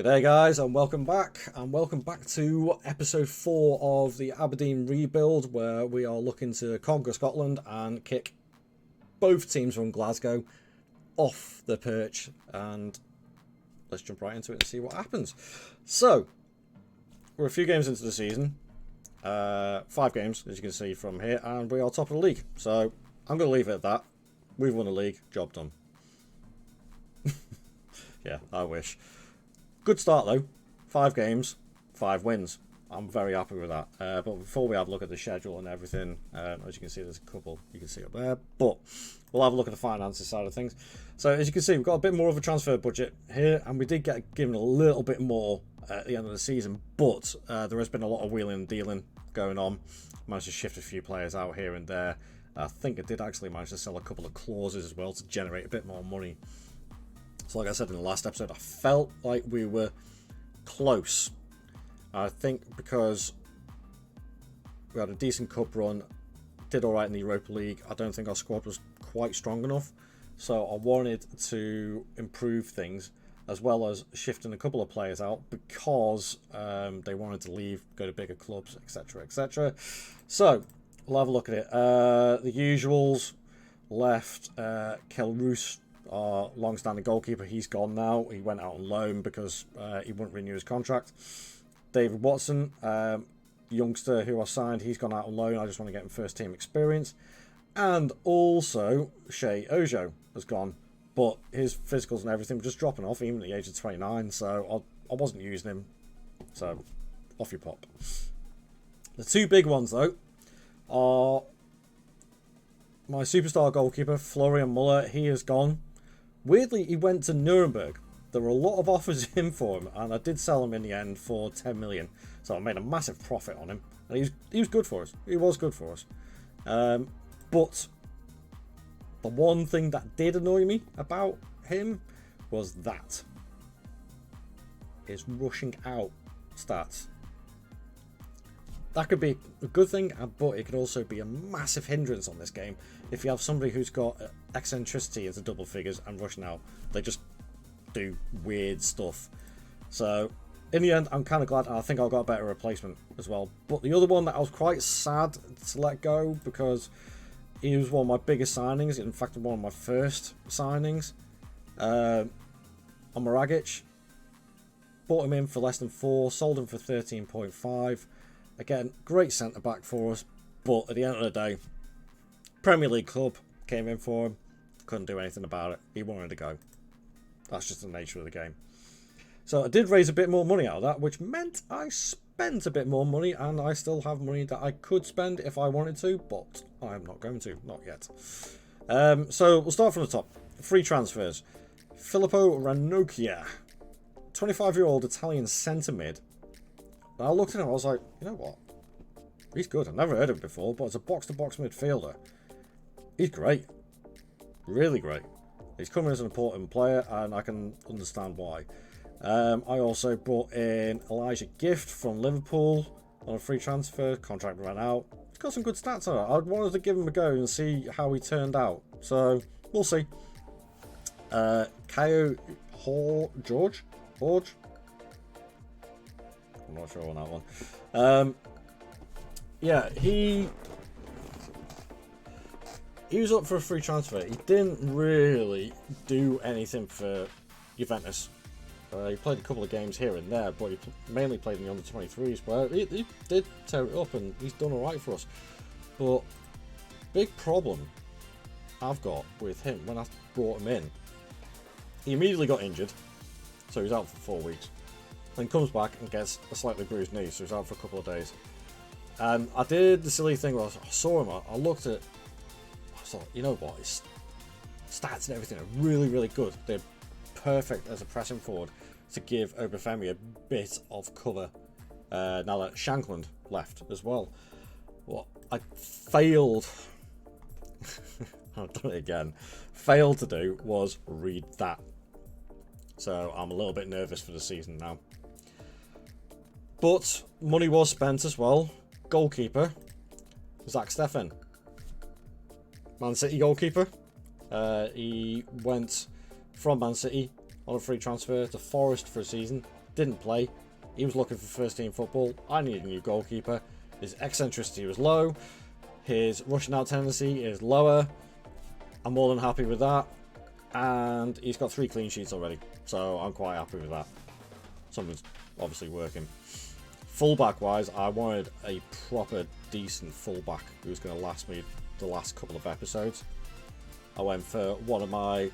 G'day guys, and welcome back to episode 4 of the Aberdeen rebuild, where we are looking to conquer Scotland and kick both teams from Glasgow off the perch, and let's jump right into it and see what happens. So, we're a few games into the season, 5 games as you can see from here, and we are top of the league, so I'm going to leave it at that. We've won the league, job done. Yeah, I wish. Good start though, 5 games, 5 wins. I'm very happy with that. But before we have a look at the schedule and everything, as you can see, there's a couple you can see up there. But we'll have a look at the finances side of things. So as you can see, we've got a bit more of a transfer budget here, and we did get given a little bit more at the end of the season. But there has been a lot of wheeling and dealing going on. Managed to shift a few players out here and there. I think I did actually manage to sell a couple of clauses as well to generate a bit more money. So like I said in the last episode, I felt like we were close. I think because we had a decent cup run, did alright in the Europa League, I don't think our squad was quite strong enough. So I wanted to improve things, as well as shifting a couple of players out because they wanted to leave, go to bigger clubs, etc, etc. So we'll have a look at it. The usuals left. Kel Roos, our long-standing goalkeeper, he's gone now. He went out on loan because he wouldn't renew his contract. David Watson, youngster who I signed, he's gone out on loan. I just want to get him first team experience. And also Shea Ojo has gone, but his physicals and everything were just dropping off even at the age of 29, so I wasn't using him, so off you pop. The 2 big ones though are my superstar goalkeeper Florian Muller. He is gone. Weirdly, he went to Nuremberg. There were a lot of offers in for him, and I did sell him in the end for 10 million. So I made a massive profit on him. And he was good for us. He was good for us. But the one thing that did annoy me about him was that his rushing out stats. That could be a good thing, but it could also be a massive hindrance on this game if you have somebody who's got eccentricity into double figures and rushing out. They just do weird stuff. So in the end, I'm kind of glad, and I think I got a better replacement as well. But the other one that I was quite sad to let go, because he was one of my biggest signings, in fact one of my first signings, Omaragic. Bought him in for less than 4, sold him for 13.5. Again, great centre back for us, but at the end of the day, Premier League club came in for him, couldn't do anything about it. He wanted to go. That's just the nature of the game. So I did raise a bit more money out of that, which meant I spent a bit more money, and I still have money that I could spend if I wanted to, but I'm not going to, not yet. So we'll start from the top. Free transfers. Filippo Ranocchia, 25-year-old Italian centre mid. I looked at him, I was like, you know what? He's good. I've never heard of him before, but as a box-to-box midfielder, he's great. Really great. He's coming as an important player, and I can understand why. I also brought in Elijah Gift from Liverpool on a free transfer. Contract ran out. He's got some good stats on it. I wanted to give him a go and see how he turned out. So, we'll see. Kayo George? I'm not sure on that one. Yeah, he was up for a free transfer. He didn't really do anything for Juventus. He played a couple of games here and there, but he mainly played in the under-23s, where he did tear it up, and he's done alright for us. But big problem I've got with him, when I brought him in, he immediately got injured, so he's out for 4 weeks. Then comes back and gets a slightly bruised knee, so he's out for a couple of days. And I did the silly thing where I saw him, I looked at, I thought, you know what, his stats and everything are really, really good. They're perfect as a pressing forward to give Obafemi a bit of cover now that Shankland left as well. What I failed, I've done it again, failed to do was read that. So I'm a little bit nervous for the season now. But money was spent as well. Goalkeeper, Zach Steffen. Man City goalkeeper. He went from Man City on a free transfer to Forest for a season. didn't play. He was looking for first team football. I needed a new goalkeeper. His eccentricity was low. His rushing out tendency is lower. I'm more than happy with that. And he's got 3 clean sheets already. So I'm quite happy with that. Something's obviously working. Fullback wise, I wanted a proper decent fullback who was going to last me the last couple of episodes. I went for one of my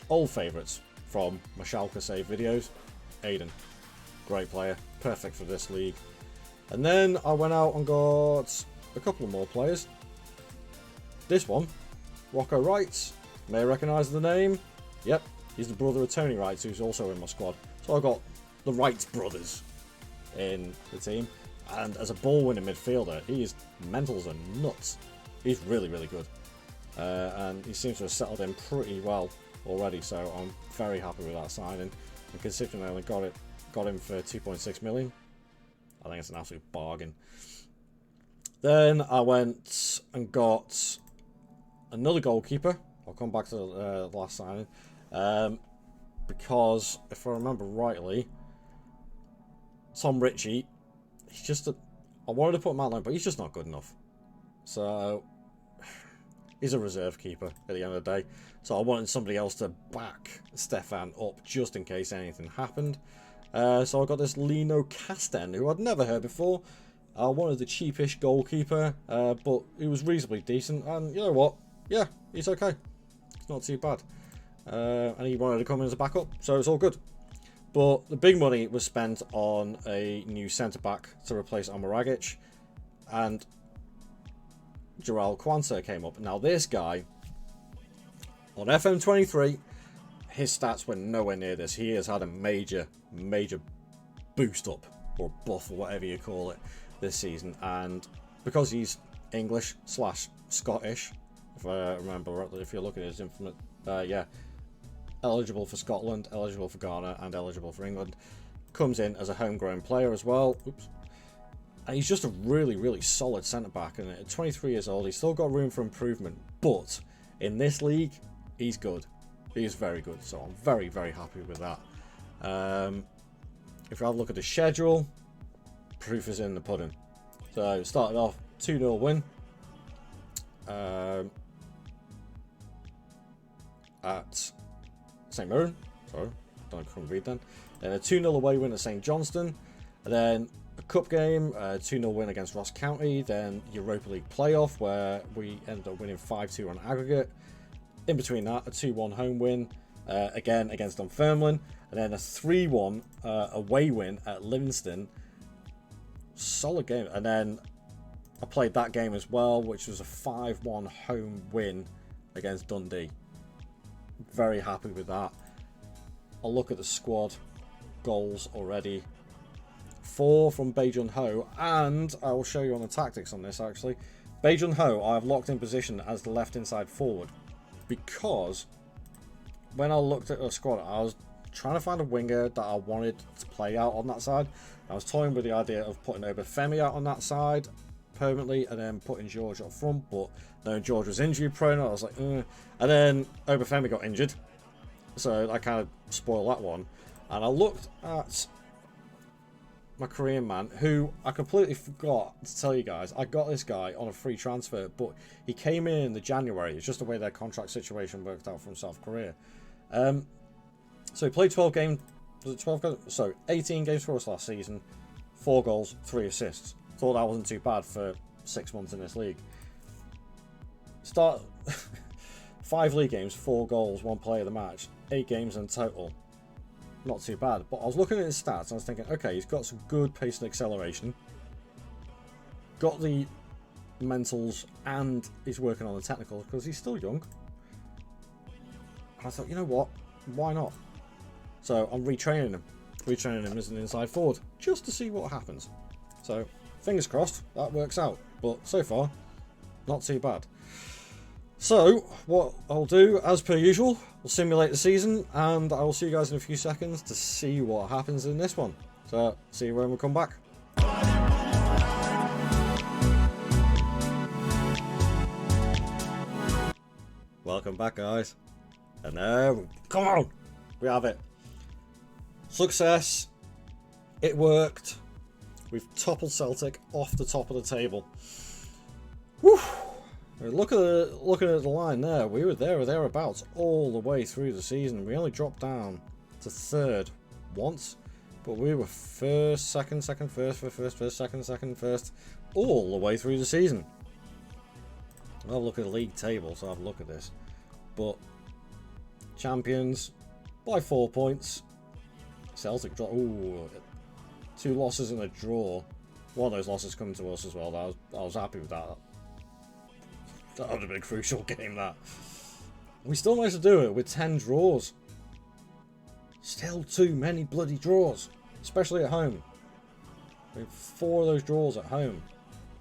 old favourites from my Schalke save videos, Aiden. Great player, perfect for this league. And then I went out and got a couple of more players. This one, Rocco Wright, may recognise the name. Yep, he's the brother of Tony Wright, who's also in my squad. So I got the Wright brothers in the team. And as a ball-winning midfielder, he is mentals and nuts. He's really, really good. And he seems to have settled in pretty well already, so I'm very happy with that signing. And considering I only got him for 2.6 million, I think it's an absolute bargain. Then I went and got another goalkeeper. I'll come back to the last signing. Because, if I remember rightly, Tom Ritchie, he's just I wanted to put him out line, but he's just not good enough. So, he's a reserve keeper at the end of the day. So I wanted somebody else to back Stefan up just in case anything happened. So I got this Lino Casten, who I'd never heard before. I wanted the cheapish goalkeeper, but he was reasonably decent. And you know what? Yeah, he's okay. It's not too bad. And he wanted to come in as a backup, so it's all good. But the big money was spent on a new centre-back to replace Omaragic. And Joel Quanta came up. Now this guy, on FM23, his stats were nowhere near this. He has had a major boost up, or buff, or whatever you call it, this season. And because he's English/Scottish, if I remember rightly, if you look at his information, yeah, eligible for Scotland, eligible for Ghana, and eligible for England, comes in as a homegrown player as well. Oops. And he's just a really solid centre-back, and at 23 years old, he's still got room for improvement, but in this league, he's good. He's very good, so I'm very happy with that. If you have a look at the schedule, proof is in the pudding. So, started off 2-0 win at St Mirren. Sorry, don't couldn't read then. Then a 2-0 away win at St Johnstone, and then a cup game, 2-0 win against Ross County, then Europa League playoff where we ended up winning 5-2 on aggregate. In between that, a 2-1 home win, again against Dunfermline, and then a 3-1 away win at Livingston. Solid game. And then I played that game as well, which was a 5-1 home win against Dundee. Very happy with that. I'll look at the squad goals already. 4 from Bae-Jun Ho, and I will show you on the tactics on this actually. Bae-Jun Ho, I have locked in position as the left inside forward, because when I looked at the squad, I was trying to find a winger that I wanted to play out on that side. I was toying with the idea of putting Obafemi out on that side permanently and then putting George up front, but no, George was injury prone. I was like, and then Obafemi got injured, so I kind of spoiled that one. And I looked at my Korean man, who I completely forgot to tell you guys. I got this guy on a free transfer, but he came in the January. It's just the way their contract situation worked out from South Korea. So he played 12 games. Was it 12 games? So 18 games for us last season, 4 goals, 3 assists. Thought that wasn't too bad for 6 months in this league. Start 5 league games, 4 goals, 1 player of the match, 8 games in total. Not too bad, but I was looking at his stats and I was thinking, okay, he's got some good pace and acceleration, got the mentals, and he's working on the technicals because he's still young. And I thought, you know what, why not? So I'm retraining him as an inside forward just to see what happens. So fingers crossed that works out, but so far not too bad. So what I'll do, as per usual, we'll simulate the season, and I will see you guys in a few seconds to see what happens in this one. So see you when we come back. Welcome back, guys. And there, come on, we have it. Success. It worked. We've toppled Celtic off the top of the table. Whew. Looking at the line there, we were there or thereabouts all the way through the season. We only dropped down to third once, but we were first, second, first, second, first, all the way through the season. I'll look at the league table, so I'll have a look at this. But champions by 4 points. Celtic draw. Ooh, 2 losses and a draw. One of those losses come to us as well. I was happy with that. That would have been a crucial game, that. We still managed to do it with 10 draws. Still too many bloody draws. Especially at home. We had 4 of those draws at home.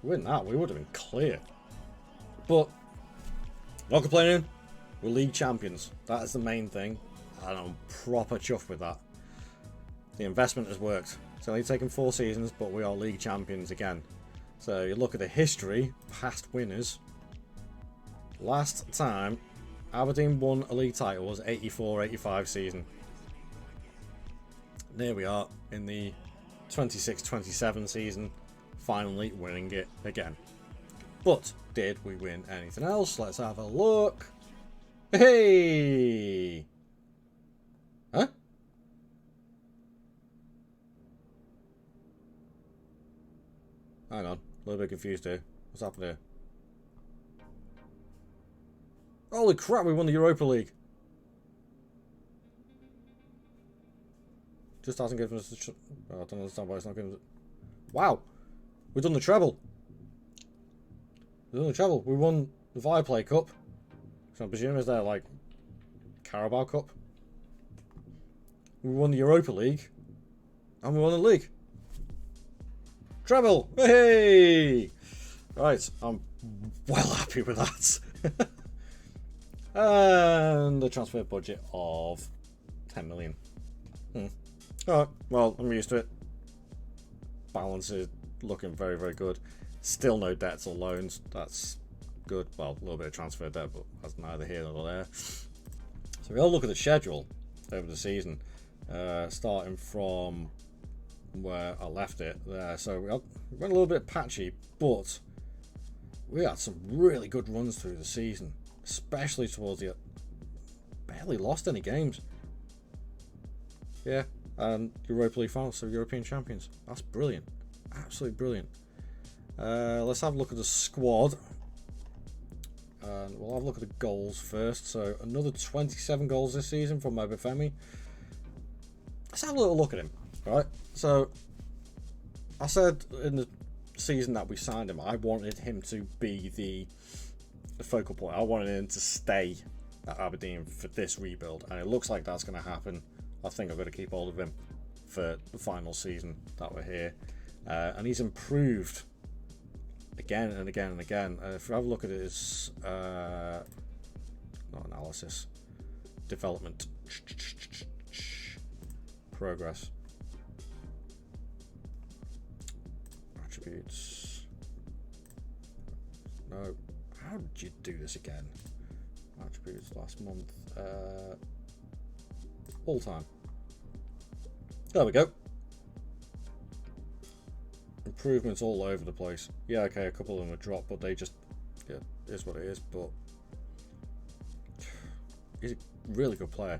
Win that, we would have been clear. But, not complaining. We're league champions. That is the main thing. And I'm proper chuffed with that. The investment has worked. It's only taken 4 seasons, but we are league champions again. So you look at the history, past winners. Last time Aberdeen won a league title was 84-85 season. And here we are in the 26-27 season, finally winning it again. But did we win anything else? Let's have a look. Hey! Huh? Hang on, a little bit confused here. What's happened here? Holy crap, we won the Europa League. Just hasn't given us the... I don't understand why it's not giving us... Wow! We've done the treble. We've done the treble. We won the Viaplay Cup. So I'm presuming is there like Carabao Cup. We won the Europa League. And we won the league. Treble! Hey! Right, I'm well happy with that. And the transfer budget of 10 million. Alright, well, I'm used to it. Balance is looking very, very good. Still no debts or loans. That's good. Well, a little bit of transfer debt, but that's neither here nor there. So we'll look at the schedule over the season. Starting from where I left it there. So we went a little bit patchy, but we had some really good runs through the season. Especially towards the... Barely lost any games. Yeah, and Europa League final, so European champions. That's brilliant. Absolutely brilliant. Let's have a look at the squad. And we'll have a look at the goals first. So another 27 goals this season from Aberdeen. Let's have a little look at him. Right. So I said in the season that we signed him, I wanted him to be the focal point. I wanted him to stay at Aberdeen for this rebuild, and it looks like that's going to happen. I think I'm going to keep hold of him for the final season that we're here. And he's improved again and again and again. If you have a look at his not analysis, development, progress, attributes. No, how did you do this again? Attributes last month. All time. There we go. Improvements all over the place. Yeah, okay, a couple of them have dropped, but they just, yeah, is what it is. But he's a really good player.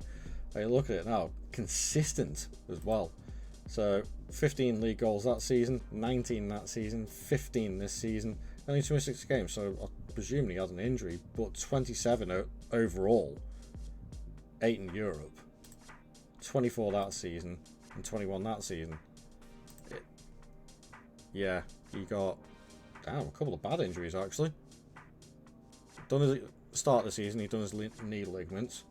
Hey, look at it now, consistent as well. So 15 league goals that season, 19 that season, 15 this season, only 26 games. So I presume he had an injury, but 27 overall, 8 in Europe, 24 that season, and 21 that season. Yeah, he got a couple of bad injuries actually. Done his start of the season, he done his knee ligaments,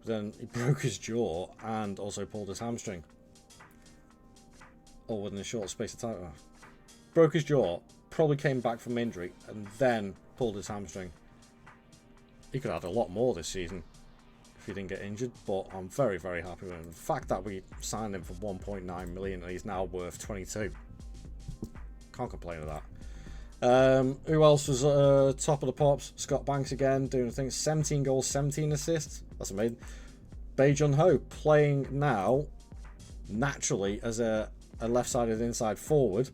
then he broke his jaw and also pulled his hamstring. All within a short space of time. Broke his jaw, probably came back from injury, and then pulled his hamstring. He could have had a lot more this season if he didn't get injured, but I'm very, very happy with him. The fact that we signed him for 1.9 million and he's now worth 22. Can't complain with that. Who else was top of the pops? Scott Banks again, doing the thing. 17 goals, 17 assists. That's amazing. Bae Jun Ho playing now naturally as a left-sided inside forward,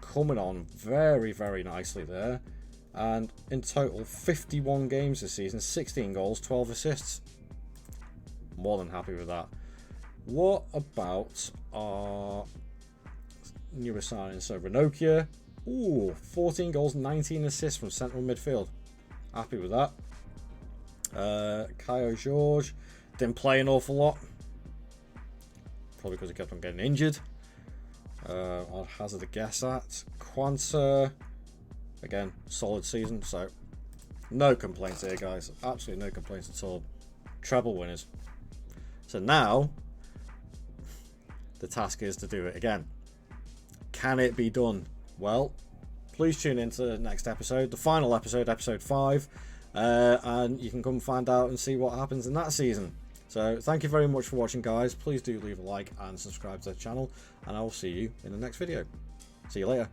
coming on very, very nicely there. And in total, 51 games this season, 16 goals, 12 assists. More than happy with that. What about our newest signing? So Ranocchia, ooh, 14 goals, 19 assists from central midfield. Happy with that. Kaio George didn't play an awful lot, probably because he kept on getting injured. I'd hazard a guess at Quanta. Again, solid season, so no complaints here, guys. Absolutely no complaints at all. Treble winners. So now, the task is to do it again. Can it be done? Well, please tune into the next episode, the final episode, episode 5, and you can come find out and see what happens in that season. So thank you very much for watching, guys. Please do leave a like and subscribe to the channel, and I will see you in the next video. See you later.